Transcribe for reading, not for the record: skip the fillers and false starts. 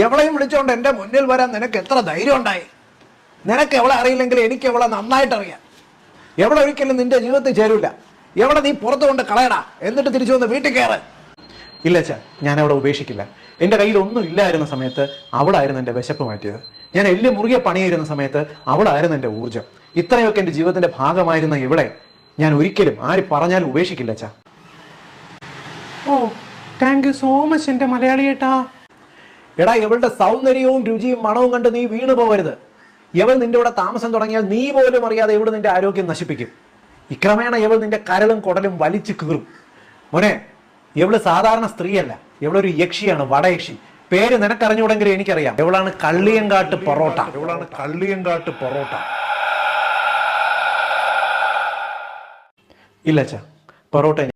എവളെയും വിളിച്ചോണ്ട് എന്റെ മുന്നിൽ വരാൻ നിനക്ക് എത്ര ധൈര്യം ഉണ്ടായി? നിനക്ക് എവളെ അറിയില്ലെങ്കിൽ എനിക്ക് എവളെ നന്നായിട്ട് അറിയാം. എവളെ ഒരിക്കലും നിന്റെ ജീവിതത്തിൽ ചേരൂല. എവളെ നീ പുറത്തു കൊണ്ട് കളയടാ, എന്നിട്ട് തിരിച്ചു വന്ന് വീട്ടിൽ കയറ്. ഇല്ല അച്ഛാ, ഞാൻ അവളെ ഉപേക്ഷിക്കില്ല. എൻ്റെ കയ്യിൽ ഒന്നും ഇല്ലായിരുന്ന സമയത്ത് അവളായിരുന്നു എൻ്റെ വിശപ്പ് മാറ്റിയത്. ഞാൻ എല്ലാം മുറുകെ പണിയായിരുന്ന സമയത്ത് അവളായിരുന്നു എൻ്റെ ഊർജ്ജം. ഇത്രയൊക്കെ എൻ്റെ ജീവിതത്തിന്റെ ഭാഗമായിരുന്ന ഇവളെ ഞാൻ ഒരിക്കലും ആര് പറഞ്ഞാലും ഉപേക്ഷിക്കില്ല അച്ഛാ. ഓ, താങ്ക് യു സോ മച്ച് എൻ്റെ മലയാളിയേട്ടാ. എടാ, ഇവളുടെ സൗന്ദര്യവും രുചിയും മണവും കണ്ട് നീ വീണു പോകരുത്. ഇവൾ നിന്റെ ഇവിടെ താമസം തുടങ്ങിയാൽ നീ പോലും അറിയാതെ ഇവൾ നിന്റെ ആരോഗ്യം നശിപ്പിക്കും. ഇക്രമേണ ഇവൾ നിന്റെ കരളും കുടലും വലിച്ചു കീറും. മോനെ, ഇവള് സാധാരണ സ്ത്രീയല്ല, ഇവളൊരു യക്ഷിയാണ്, വടയക്ഷി. പേര് നിനക്കറിഞ്ഞുകൂടെങ്കിലും എനിക്കറിയാം. ഇവളാണ് കള്ളിയങ്കാട്ട് പൊറോട്ട. ഇല്ല അച്ഛാ, പൊറോട്ട